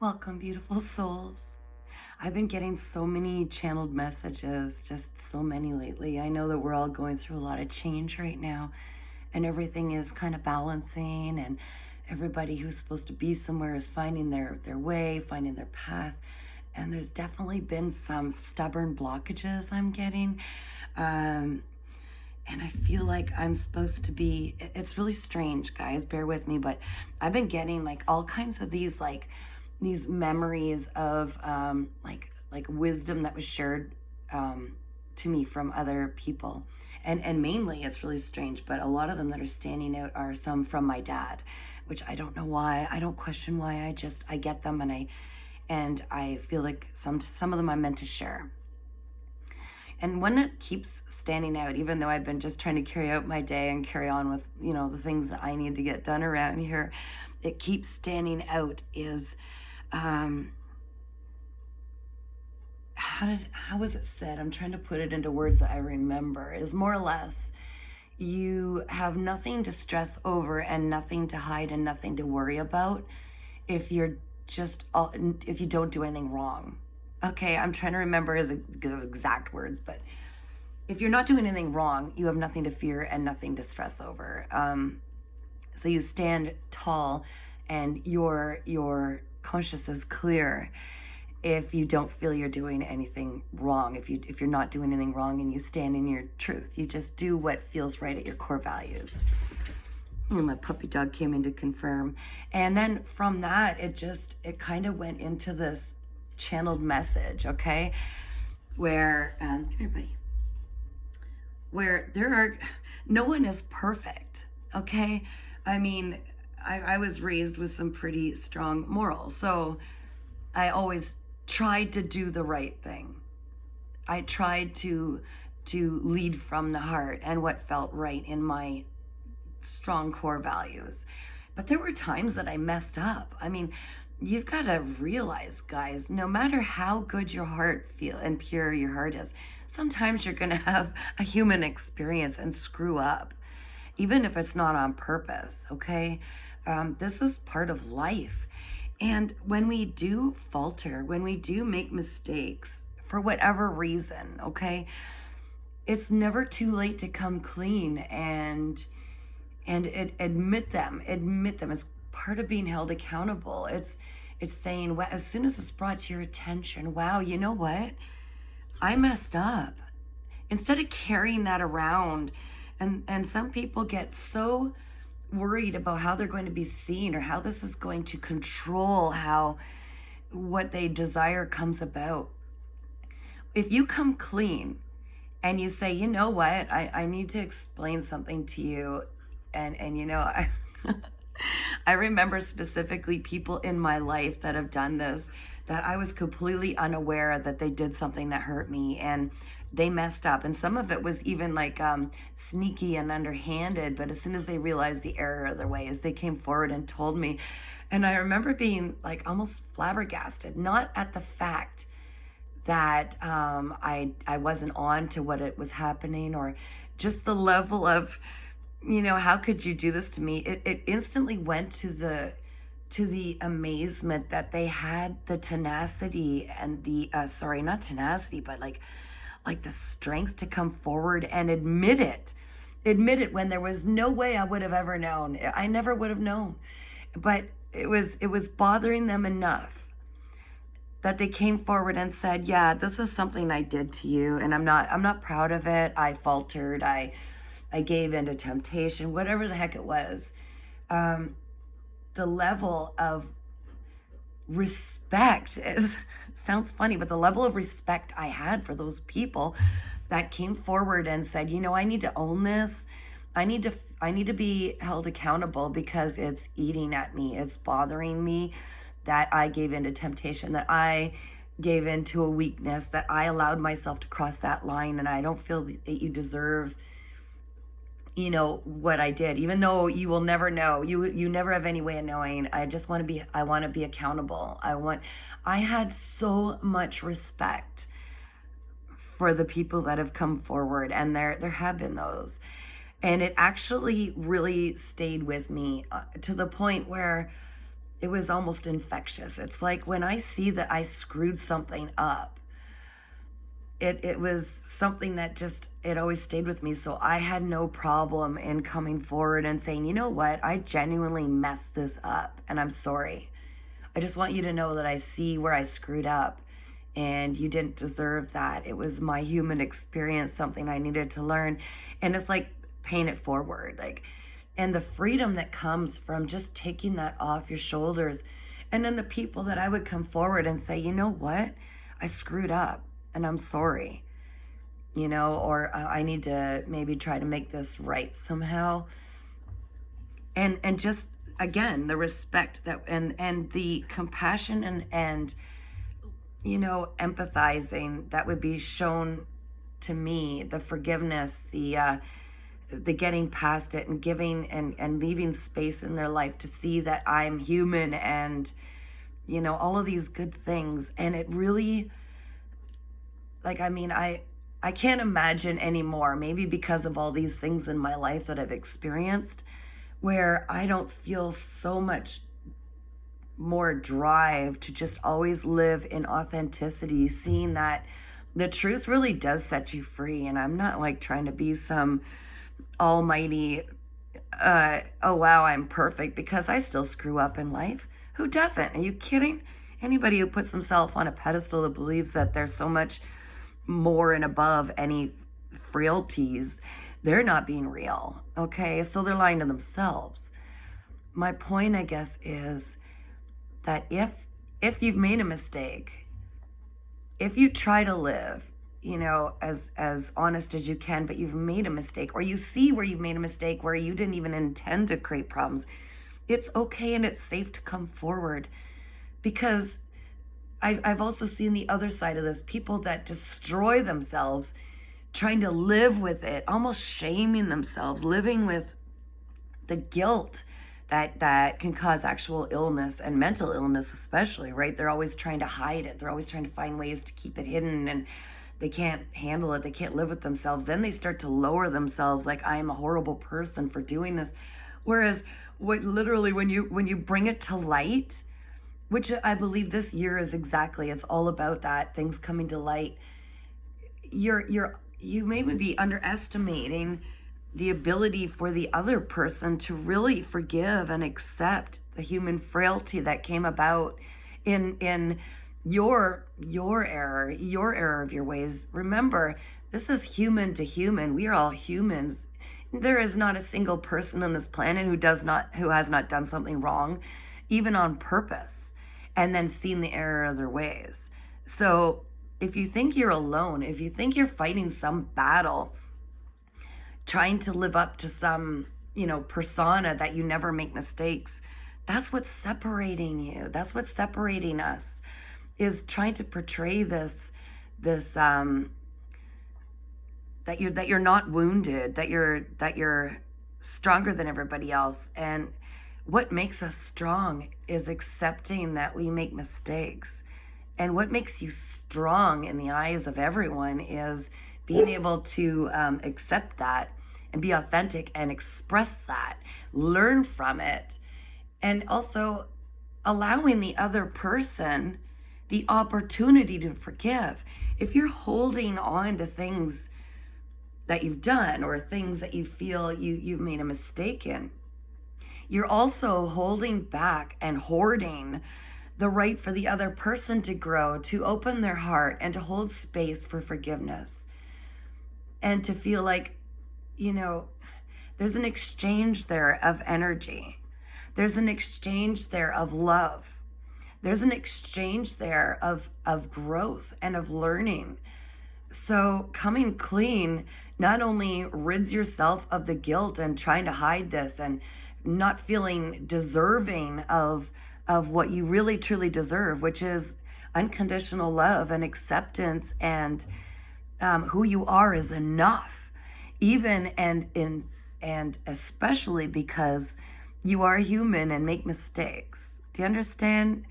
Welcome, beautiful souls. I've been getting so many channeled messages, just so many lately. I know that we're all going through a lot of change right now, and everything is kind of balancing, and everybody who's supposed to be somewhere is finding their way, finding their path. And there's definitely been some stubborn blockages I'm getting. And I feel like I'm supposed to be, it's really strange, guys, bear with me, but I've been getting like all kinds of these memories of like wisdom that was shared to me from other people. And mainly it's really strange, but a lot of them that are standing out are some from my dad, which I don't know why. I don't question why. I get them, and I feel like some of them I'm meant to share. And one that keeps standing out, even though I've been just trying to carry out my day and carry on with, the things that I need to get done around here, it keeps standing out is, how was it said? I'm trying to put it into words that I remember. Is more or less, you have nothing to stress over and nothing to hide and nothing to worry about if if you don't do anything wrong. Okay, I'm trying to remember his exact words, but if you're not doing anything wrong, you have nothing to fear and nothing to stress over. So you stand tall, and your conscience is clear if you don't feel you're doing anything wrong. If you're not doing anything wrong, and you stand in your truth, you just do what feels right at your core values. And my puppy dog came in to confirm, and then from that, it kind of went into this channeled message, okay, where come here, buddy, where no one is perfect, okay. I mean, I was raised with some pretty strong morals, so I always tried to do the right thing. I tried to lead from the heart and what felt right in my strong core values. But there were times that I messed up. I mean, you've got to realize, guys, no matter how good your heart feel and pure your heart is, sometimes you're going to have a human experience and screw up, even if it's not on purpose, okay? This is part of life. And when we do falter, when we do make mistakes, for whatever reason, okay, it's never too late to come clean and admit them. It's part of being held accountable. It's saying, well, as soon as it's brought to your attention, wow, you know what? I messed up. Instead of carrying that around, and some people get so worried about how they're going to be seen or how this is going to control how what they desire comes about. If you come clean and you say, you know what, I need to explain something to you, and I remember specifically people in my life that have done this, that I was completely unaware that they did something that hurt me, and they messed up. And some of it was even like sneaky and underhanded, but as soon as they realized the error of their ways, they came forward and told me. And I remember being like almost flabbergasted, not at the fact that I wasn't on to what it was happening, or just the level of, how could you do this to me? It instantly went to the amazement that they had the tenacity and the sorry, not tenacity, but like the strength to come forward and admit it when there was no way I would have ever known. I never would have known, but it was bothering them enough that they came forward and said, yeah, this is something I did to you, and I'm not proud of it. I faltered. I gave in to temptation, whatever the heck it was. The level of respect sounds funny, but the level of respect I had for those people that came forward and said, I need to own this. I need to be held accountable because it's eating at me. It's bothering me that I gave in to temptation, that I gave in to a weakness, that I allowed myself to cross that line, and I don't feel that you deserve what I did, even though you will never know. You never have any way of knowing. I want to be accountable. I had so much respect for the people that have come forward, and there have been those. And it actually really stayed with me to the point where it was almost infectious. It's like when I see that I screwed something up, it was something that just, it always stayed with me. So I had no problem in coming forward and saying, you know what, I genuinely messed this up and I'm sorry. I just want you to know that I see where I screwed up and you didn't deserve that. It was my human experience, something I needed to learn. And it's like paying it forward. Like, and the freedom that comes from just taking that off your shoulders. And then the people that I would come forward and say, you know what, I screwed up and I'm sorry, you know, or I need to maybe try to make this right somehow. And just, again, the respect that, and the compassion and you know, empathizing that would be shown to me, the forgiveness, the getting past it and giving and leaving space in their life to see that I'm human and, you know, all of these good things. And it really, like, I mean, I can't imagine anymore, maybe because of all these things in my life that I've experienced, where I don't feel so much more drive to just always live in authenticity, seeing that the truth really does set you free. And I'm not like trying to be some almighty, oh wow, I'm perfect, because I still screw up in life. Who doesn't? Are you kidding? Anybody who puts himself on a pedestal that believes that there's so much more and above any frailties, they're not being real, okay? So they're lying to themselves. My point, I guess, is that if you've made a mistake, if you try to live, you know, as honest as you can, but you've made a mistake, or you see where you've made a mistake where you didn't even intend to create problems, it's okay and it's safe to come forward. Because I've also seen the other side of this, people that destroy themselves trying to live with it, almost shaming themselves, living with the guilt that can cause actual illness and mental illness especially, right? They're always trying to hide it. They're always trying to find ways to keep it hidden, and they can't handle it. They can't live with themselves. Then they start to lower themselves, like, I am a horrible person for doing this. Whereas literally when you bring it to light, which I believe this year is exactly, it's all about that, things coming to light. You maybe be underestimating the ability for the other person to really forgive and accept the human frailty that came about in your error of your ways. Remember, this is human to human. We are all humans. There is not a single person on this planet who has not done something wrong, even on purpose, and then seen the error of their ways. So if you think you're alone, if you think you're fighting some battle, trying to live up to some, you know, persona that you never make mistakes, that's what's separating you. That's what's separating us, is trying to portray this that you're not wounded, that you're stronger than everybody else. And what makes us strong is accepting that we make mistakes. And what makes you strong in the eyes of everyone is being able to accept that and be authentic and express that, learn from it, and also allowing the other person the opportunity to forgive. If you're holding on to things that you've done or things that you feel you've made a mistake in, you're also holding back and hoarding the right for the other person to grow, to open their heart, and to hold space for forgiveness. And to feel like, you know, there's an exchange there of energy. There's an exchange there of love. There's an exchange there of growth and of learning. So coming clean not only rids yourself of the guilt and trying to hide this and not feeling deserving of what you really truly deserve, which is unconditional love and acceptance, and who you are is enough, even and especially because you are human and make mistakes. Do you understand?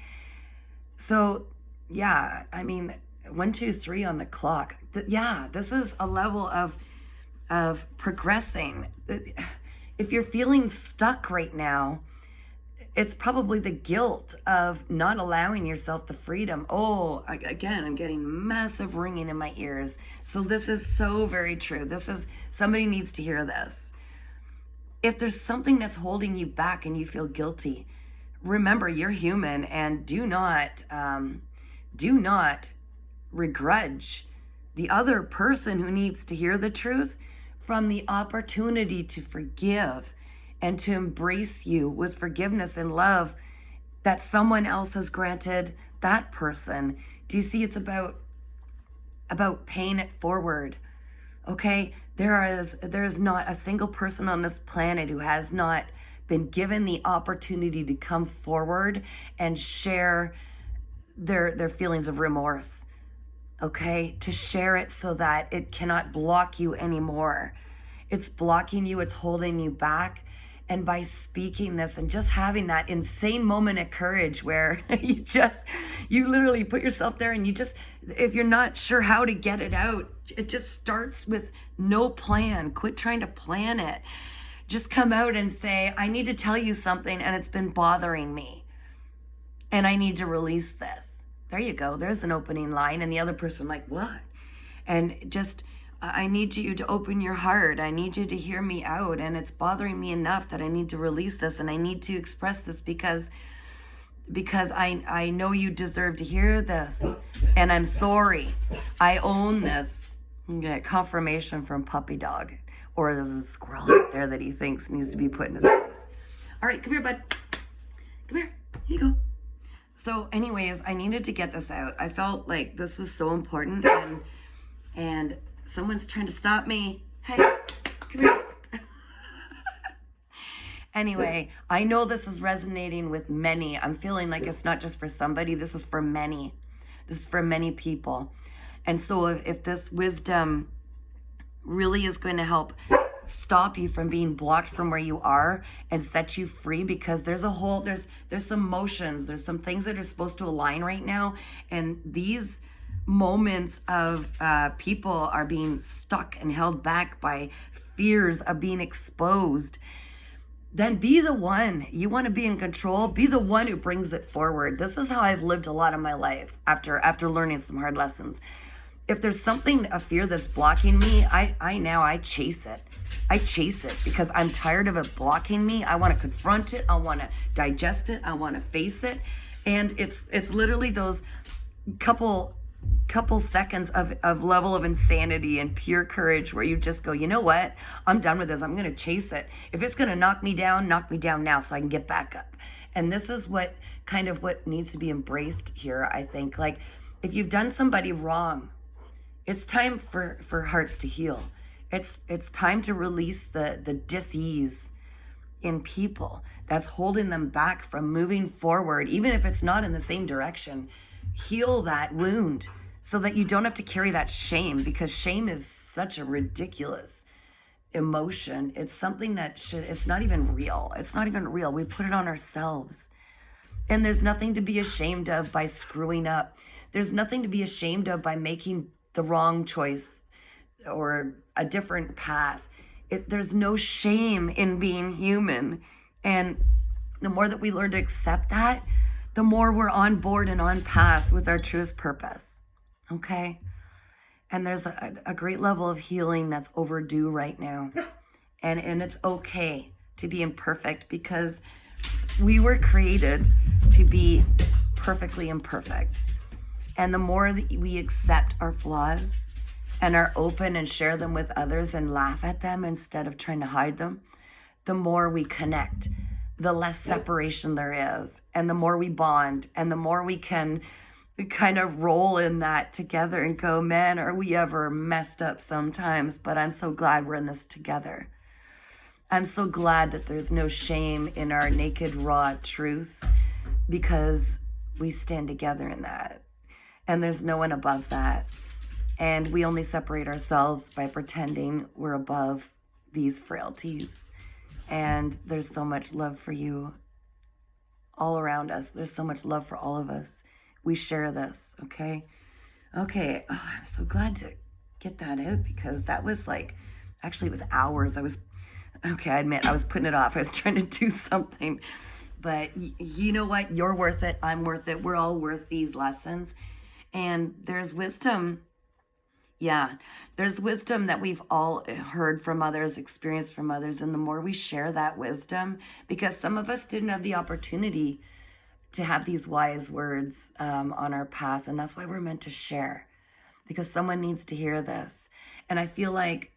So yeah, I mean, 1, 2, 3 on the clock. Yeah, this is a level of progressing. If you're feeling stuck right now, It's probably the guilt of not allowing yourself the freedom. Oh, again, I'm getting massive ringing in my ears. So this is so very true. Somebody needs to hear this. If there's something that's holding you back and you feel guilty, remember you're human, and do not begrudge the other person who needs to hear the truth from the opportunity to forgive and to embrace you with forgiveness and love that someone else has granted that person. Do you see? It's about paying it forward. Okay? There is not a single person on this planet who has not been given the opportunity to come forward and share their feelings of remorse. Okay? To share it so that it cannot block you anymore. It's blocking you, it's holding you back. And by speaking this and just having that insane moment of courage where you literally put yourself there, and if you're not sure how to get it out, it just starts with no plan. Quit trying to plan it. Just come out and say, I need to tell you something, and it's been bothering me, and I need to release this. There you go. There's an opening line. And the other person like, what? And just, I need you to open your heart. I need you to hear me out. And it's bothering me enough that I need to release this, and I need to express this because I know you deserve to hear this. And I'm sorry. I own this. You get confirmation from Puppy Dog. Or there's a squirrel out there that he thinks needs to be put in his place. All right, come here, bud. Come here. Here you go. So anyways, I needed to get this out. I felt like this was so important, and someone's trying to stop me. Hey, come here. Anyway, I know this is resonating with many. I'm feeling like it's not just for somebody. This is for many. This is for many people. And so if this wisdom really is going to help stop you from being blocked from where you are and set you free, because there's some motions, there's some things that are supposed to align right now, and these moments of people are being stuck and held back by fears of being exposed. Then be the one. You want to be in control, be the one who brings it forward. This is how I've lived a lot of my life after learning some hard lessons. If there's something, a fear that's blocking me, I chase it. I chase it because I'm tired of it blocking me. I want to confront it. I want to digest it. I want to face it. And it's literally those couple seconds of level of insanity and pure courage where you just go, you know what? I'm done with this. I'm going to chase it. If it's going to knock me down now so I can get back up. And this is what needs to be embraced here, I think. Like, if you've done somebody wrong, it's time for hearts to heal. It's time to release the dis-ease in people that's holding them back from moving forward, even if it's not in the same direction. Heal that wound so that you don't have to carry that shame, because shame is such a ridiculous emotion. It's something that it's not even real. It's not even real. We put it on ourselves. And there's nothing to be ashamed of by screwing up. There's nothing to be ashamed of by making the wrong choice or a different path. There's no shame in being human. And the more that we learn to accept that, the more we're on board and on path with our truest purpose. Okay? And there's a great level of healing that's overdue right now. And it's okay to be imperfect, because we were created to be perfectly imperfect. And the more that we accept our flaws and are open and share them with others and laugh at them instead of trying to hide them, the more we connect, the less separation there is, and the more we bond, and the more we can kind of roll in that together and go, man, are we ever messed up sometimes, but I'm so glad we're in this together. I'm so glad that there's no shame in our naked, raw truth, because we stand together in that. And there's no one above that. And we only separate ourselves by pretending we're above these frailties. And there's so much love for you all around us. There's so much love for all of us. We share this, okay? Okay, I'm so glad to get that out, because that was actually it was hours. I admit, I was putting it off. I was trying to do something. But you know what? You're worth it. I'm worth it. We're all worth these lessons. And there's wisdom. Yeah, there's wisdom that we've all heard from others, experienced from others. And the more we share that wisdom, because some of us didn't have the opportunity to have these wise words on our path. And that's why we're meant to share, because someone needs to hear this. And I feel like,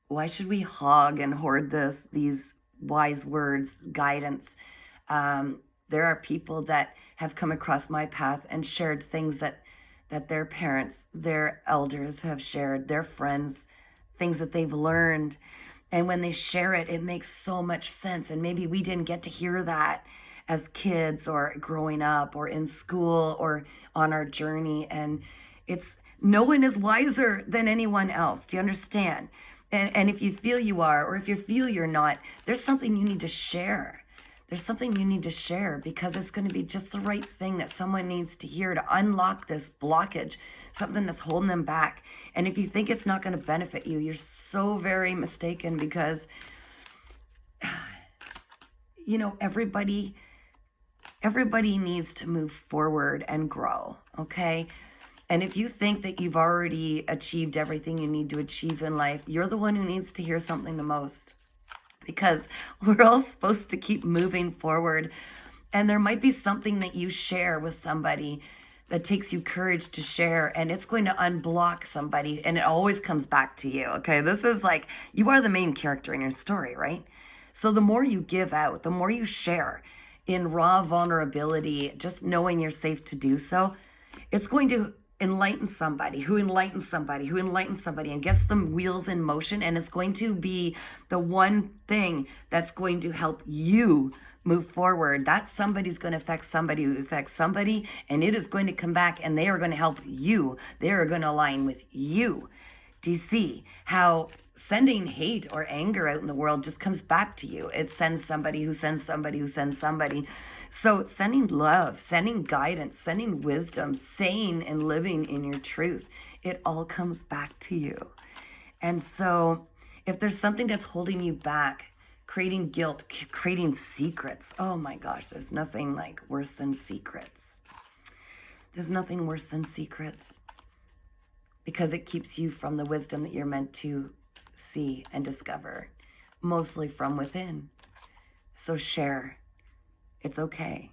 why should we hog and hoard these wise words, guidance? There are people that have come across my path and shared things that their parents, their elders have shared, their friends, things that they've learned. And when they share it, it makes so much sense. And maybe we didn't get to hear that as kids or growing up or in school or on our journey. And it's no one is wiser than anyone else. Do you understand? And if you feel you are, or if you feel you're not, there's something you need to share. There's something you need to share, because it's going to be just the right thing that someone needs to hear to unlock this blockage, something that's holding them back. And if you think it's not going to benefit you, you're so very mistaken, because, everybody needs to move forward and grow, okay? And if you think that you've already achieved everything you need to achieve in life, you're the one who needs to hear something the most. Because we're all supposed to keep moving forward. And there might be something that you share with somebody that takes you courage to share, and it's going to unblock somebody, and it always comes back to you, okay? This is like, you are the main character in your story, right? So the more you give out, the more you share in raw vulnerability, just knowing you're safe to do so, it's going to enlighten somebody who enlightens somebody who enlightens somebody and gets them wheels in motion. And it's going to be the one thing that's going to help you move forward. That somebody's going to affect somebody who affects somebody, and it is going to come back, and they are going to help you. They are going to align with you. Do you see how sending hate or anger out in the world just comes back to you? It sends somebody who sends somebody who sends somebody. So sending love, sending guidance, sending wisdom, saying and living in your truth, it all comes back to you. And so if there's something that's holding you back, creating guilt, creating secrets, oh my gosh, there's nothing like worse than secrets. There's nothing worse than secrets, because it keeps you from the wisdom that you're meant to see and discover, mostly from within. So share. It's okay.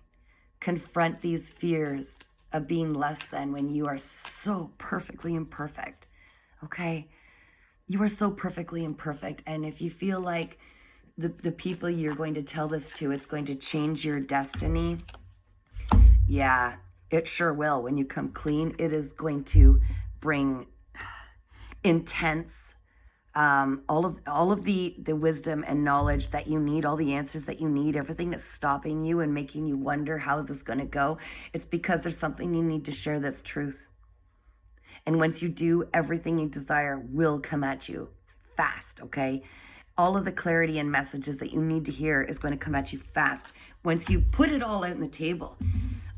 Confront these fears of being less than when you are so perfectly imperfect, okay? You are so perfectly imperfect. And if you feel like the people you're going to tell this to, it's going to change your destiny, yeah, it sure will. When you come clean, it is going to bring intense, all of the wisdom and knowledge that you need, all the answers that you need, everything that's stopping you and making you wonder, how's this going to go? It's because there's something you need to share that's truth. And once you do, everything you desire will come at you fast, okay? All of the clarity and messages that you need to hear is going to come at you fast. Once you put it all out on the table,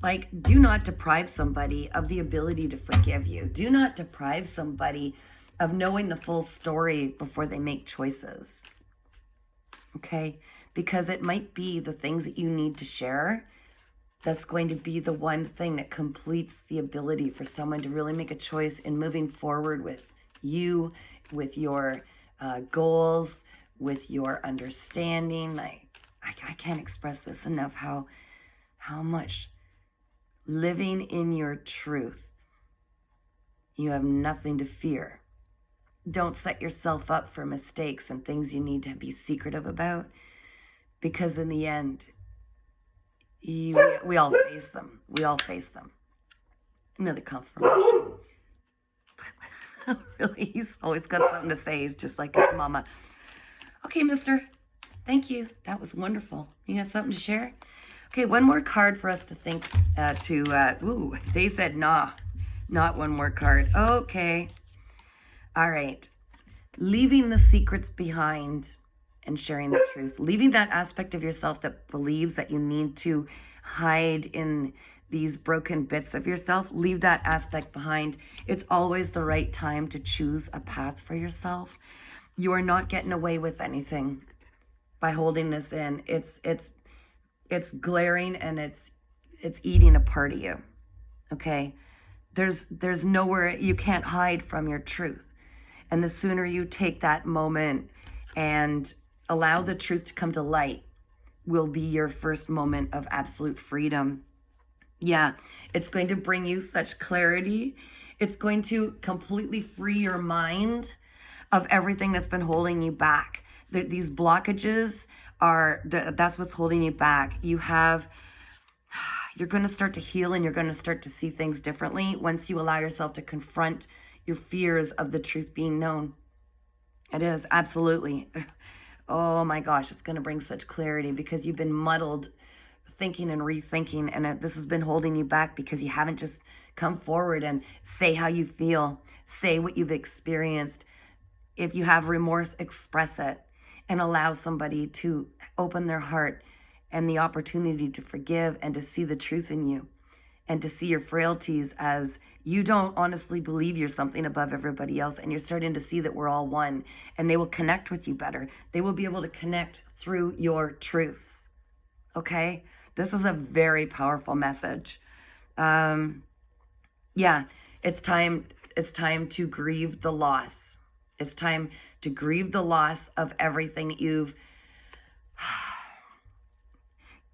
like, do not deprive somebody of the ability to forgive you. Do not deprive somebody of knowing the full story before they make choices, okay? Because it might be the things that you need to share that's going to be the one thing that completes the ability for someone to really make a choice in moving forward with you, with your goals, with your understanding. Like, I can't express this enough, how much living in your truth, you have nothing to fear. Don't set yourself up for mistakes and things you need to be secretive about, because in the end, we all face them. We all face them. Another confirmation. Really, he's always got something to say. He's just like his mama. Okay, mister. Thank you. That was wonderful. You got something to share? Okay, one more card for us to think ooh, they said nah. Not one more card. Okay. All right. Leaving the secrets behind and sharing the truth. Leaving that aspect of yourself that believes that you need to hide in these broken bits of yourself. Leave that aspect behind. It's always the right time to choose a path for yourself. You are not getting away with anything by holding this in. It's It's glaring and it's eating a part of you. Okay? There's nowhere you can't hide from your truth. And the sooner you take that moment and allow the truth to come to light will be your first moment of absolute freedom. Yeah, it's going to bring you such clarity. It's going to completely free your mind of everything that's been holding you back. These blockages that's what's holding you back. You're going to start to heal and you're going to start to see things differently once you allow yourself to confront your fears of the truth being known. It is, absolutely. Oh my gosh, it's going to bring such clarity because you've been muddled thinking and rethinking, and this has been holding you back because you haven't just come forward and say how you feel, say what you've experienced. If you have remorse, express it and allow somebody to open their heart and the opportunity to forgive and to see the truth in you and to see your frailties as you don't honestly believe you're something above everybody else, and you're starting to see that we're all one, and they will connect with you better. They will be able to connect through your truths. Okay? This is a very powerful message. Yeah, it's time to grieve the loss. It's time to grieve the loss of everything that you've...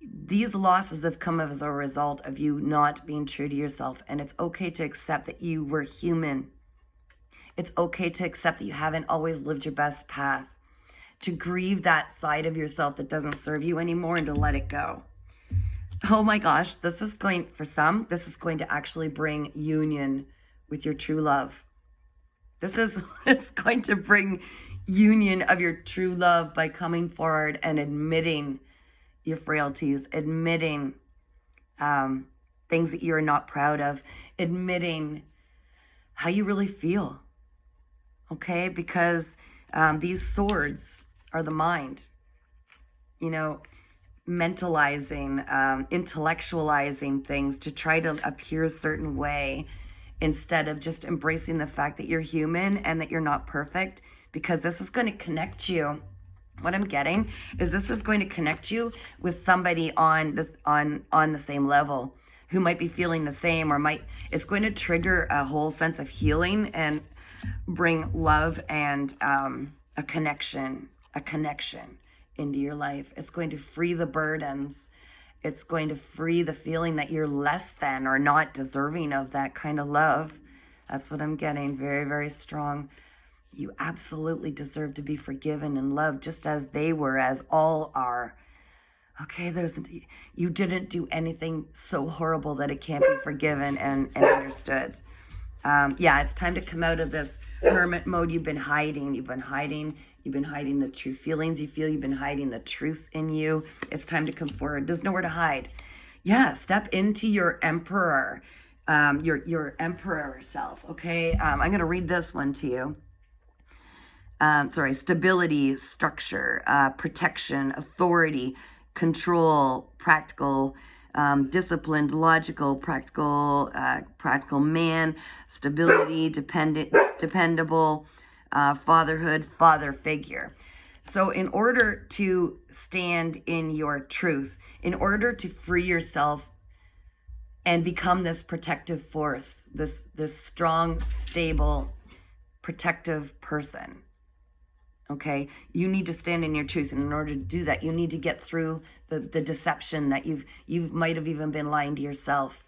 These losses have come as a result of you not being true to yourself, and it's okay to accept that you were human. It's okay to accept that you haven't always lived your best path, to grieve that side of yourself that doesn't serve you anymore and to let it go. Oh my gosh, for some, this is going to actually bring union with your true love. It's going to bring union of your true love by coming forward and admitting your frailties, admitting things that you're not proud of, admitting how you really feel. Okay? Because these swords are the mind. You know, mentalizing, intellectualizing things to try to appear a certain way instead of just embracing the fact that you're human and that you're not perfect, because this is going to connect you. What I'm getting is this is going to connect you with somebody on the same level who might be feeling the same, or it's going to trigger a whole sense of healing and bring love and a connection into your life. It's going to free the burdens. It's going to free the feeling that you're less than or not deserving of that kind of love. That's what I'm getting. Very, very strong. You absolutely deserve to be forgiven and loved just as they were, as all are. Okay, you didn't do anything so horrible that it can't be forgiven and understood. Yeah, it's time to come out of this hermit mode you've been hiding. You've been hiding the true feelings you feel. You've been hiding the truth in you. It's time to come forward. There's nowhere to hide. Yeah, step into your emperor, your emperor self, okay? I'm going to read this one to you. Stability, structure, protection, authority, control, practical, disciplined, logical, practical man, stability, dependable, fatherhood, father figure. So in order to stand in your truth, in order to free yourself and become this protective force, this strong, stable, protective person, okay, you need to stand in your truth. And in order to do that, you need to get through the deception that you might have even been lying to yourself.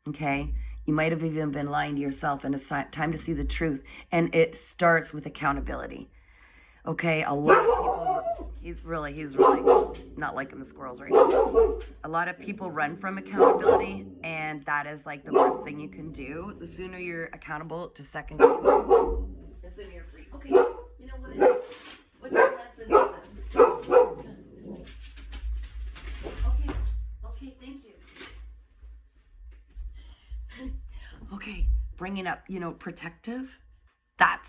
Okay, you might have even been lying to yourself, and it's time to see the truth. And it starts with accountability. Okay, a lot of people, he's really not liking the squirrels right now. A lot of people run from accountability, and that is like the worst thing you can do. The sooner you're accountable to second guess, the sooner you're free. Okay, you know what? What's the lesson of this? Okay, thank you. Okay, bringing up, protective. That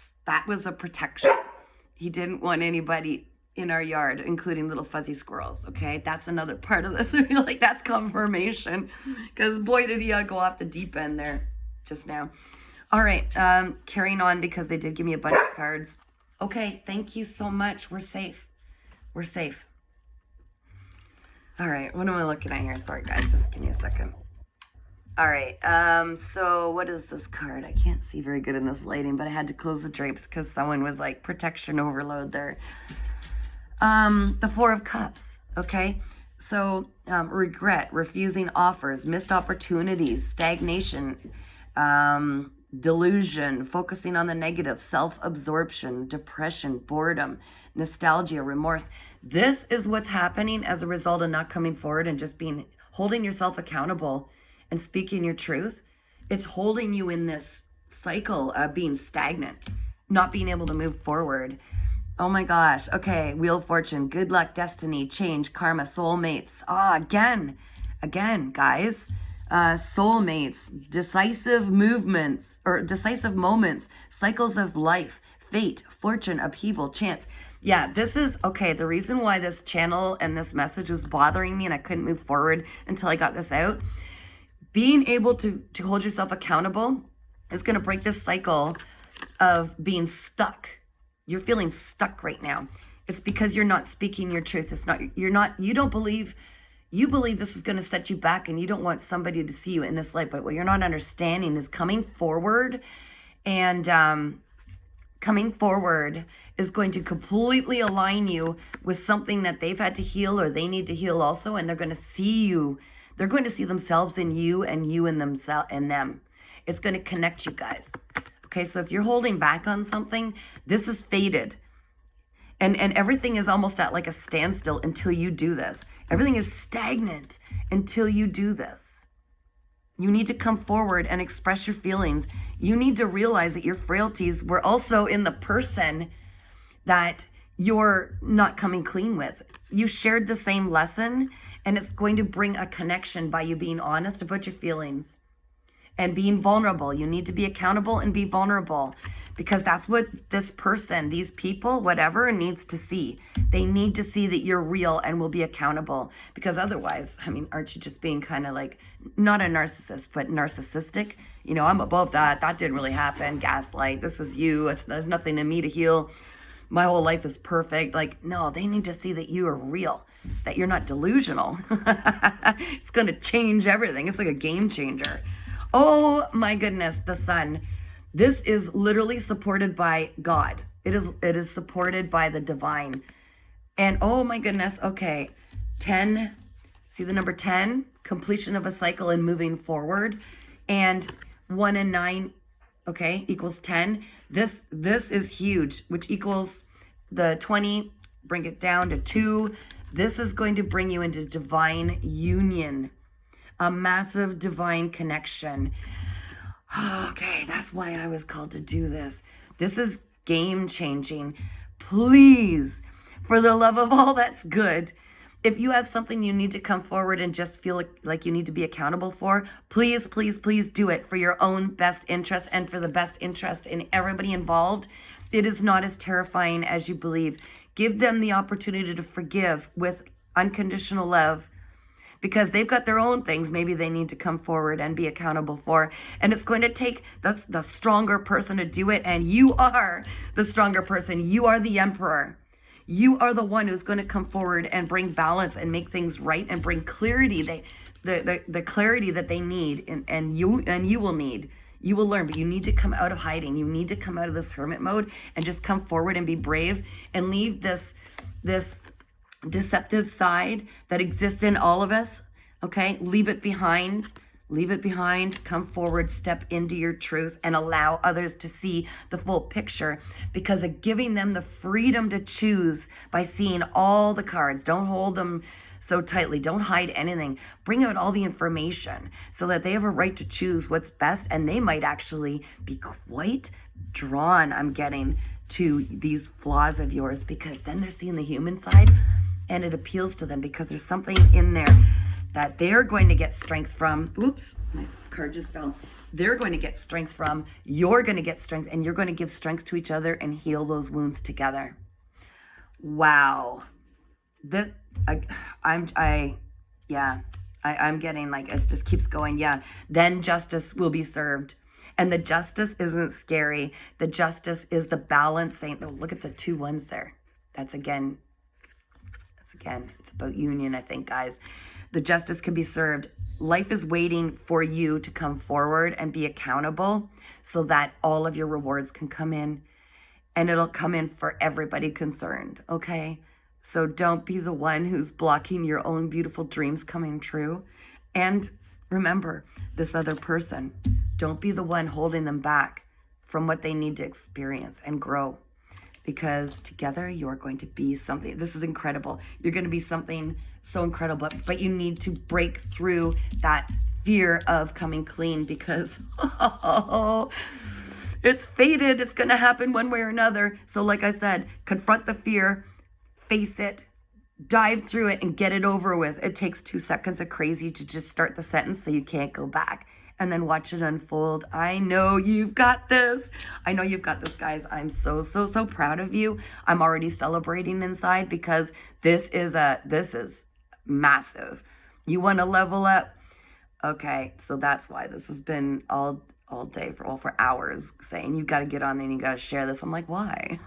was a protection. He didn't want anybody in our yard, including little fuzzy squirrels, okay? That's another part of this. Like, that's confirmation. Because boy, did he go off the deep end there just now. All right, carrying on, because they did give me a bunch of cards. Okay, thank you so much. We're safe. We're safe. All right, what am I looking at here? Sorry, guys, just give me a second. All right, so what is this card? I can't see very good in this lighting, but I had to close the drapes because someone was like protection overload there. The Four of Cups, okay? So, regret, refusing offers, missed opportunities, stagnation, delusion, focusing on the negative, self-absorption, depression, boredom, nostalgia, remorse. This is what's happening as a result of not coming forward and just holding yourself accountable and speaking your truth. It's holding you in this cycle of being stagnant, not being able to move forward. Oh my gosh. Okay. Wheel of Fortune, good luck, destiny, change, karma, soulmates. Again, guys. Soulmates, decisive movements or decisive moments, cycles of life, fate, fortune, upheaval, chance. Yeah, this is okay. The reason why this channel and this message was bothering me and I couldn't move forward until I got this out. Being able to hold yourself accountable is going to break this cycle of being stuck. You're feeling stuck right now. It's because you're not speaking your truth. You believe this is going to set you back and you don't want somebody to see you in this light. But what you're not understanding is coming forward, and coming forward is going to completely align you with something that they've had to heal or they need to heal also. And they're going to see you. They're going to see themselves in you and you in them. It's going to connect you guys. Okay, so if you're holding back on something, this is fated. And everything is almost at like a standstill until you do this. Everything is stagnant until you do this. You need to come forward and express your feelings. You need to realize that your frailties were also in the person that you're not coming clean with. You shared the same lesson, and it's going to bring a connection by you being honest about your feelings and being vulnerable. You need to be accountable and be vulnerable, because that's what this person, these people, whatever, needs to see. They need to see that you're real and will be accountable, because otherwise, I mean, aren't you just being kind of like, not a narcissist, but narcissistic? You know, I'm above that. That didn't really happen. Gaslight. This was you. There's nothing in me to heal. My whole life is perfect. Like, no, they need to see that you are real, that you're not delusional. It's going to change everything. It's like a game changer. Oh my goodness, the sun. This is literally supported by God. It is supported by the divine. And oh my goodness, okay. 10, see the number 10? Completion of a cycle and moving forward. And 1 and 9, okay, equals 10. This is huge, which equals the 20, bring it down to 2. This is going to bring you into divine union. A massive divine connection. Okay, that's why I was called to do this. This is game changing. Please, for the love of all that's good, if you have something you need to come forward and just feel like you need to be accountable for, please, please, please do it for your own best interest and for the best interest in everybody involved. It is not as terrifying as you believe. Give them the opportunity to forgive with unconditional love, because they've got their own things maybe they need to come forward and be accountable for. And it's going to take the stronger person to do it. And you are the stronger person. You are the emperor. You are the one who's going to come forward and bring balance and make things right and bring clarity. The clarity that they need and you will need. You will learn, but you need to come out of hiding. You need to come out of this hermit mode and just come forward and be brave and leave this deceptive side that exists in all of us. Okay, leave it behind. Leave it behind. Come forward, step into your truth, and allow others to see the full picture, because of giving them the freedom to choose by seeing all the cards. Don't hold them so tightly. Don't hide anything. Bring out all the information so that they have a right to choose what's best, and they might actually be quite drawn, I'm getting, to these flaws of yours, because then they're seeing the human side and it appeals to them, because there's something in there that they're going to get strength from. Oops, my card just fell. They're going to get strength from. You're going to get strength, and you're going to give strength to each other and heal those wounds together. Wow. I'm getting like, it just keeps going. Yeah. Then justice will be served. And the justice isn't scary. The justice is the balancing. Oh, look at the 2 1s there. That's again, Because again, it's about union, I think, guys. The justice can be served. Life is waiting for you to come forward and be accountable so that all of your rewards can come in, and it'll come in for everybody concerned, okay? So don't be the one who's blocking your own beautiful dreams coming true. And remember, this other person, don't be the one holding them back from what they need to experience and grow. Because together you are going to be something. This is incredible. You're going to be something so incredible, but you need to break through that fear of coming clean, because it's fated. It's going to happen one way or another. So like I said, confront the fear, face it, dive through it, and get it over with. It takes 2 seconds of crazy to just start the sentence so you can't go back, and then watch it unfold. I know you've got this. I know you've got this, guys. I'm so, so, so proud of you. I'm already celebrating inside, because this is massive. You want to level up? Okay, so that's why this has been all day for hours saying you got to get on there and you got to share this. I'm like, why?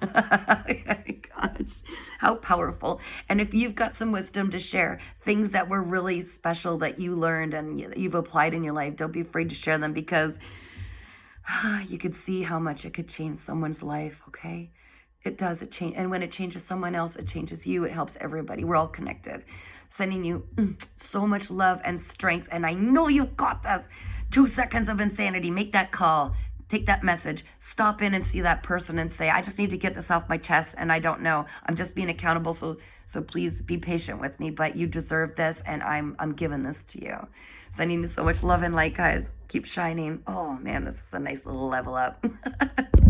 Gosh, how powerful. And if you've got some wisdom to share, things that were really special that you learned and you've applied in your life, don't be afraid to share them, because you could see how much it could change someone's life. Okay, it does. It change, and when it changes someone else, it changes you. It helps everybody. We're all connected. Sending you so much love and strength, and I know you've got this. 2 seconds of insanity. Make that call. Take that message. Stop in and see that person and say, I just need to get this off my chest, and I don't know. I'm just being accountable, so please be patient with me, but you deserve this, and I'm giving this to you. Sending you so much love and light, guys. Keep shining. Oh, man, this is a nice little level up.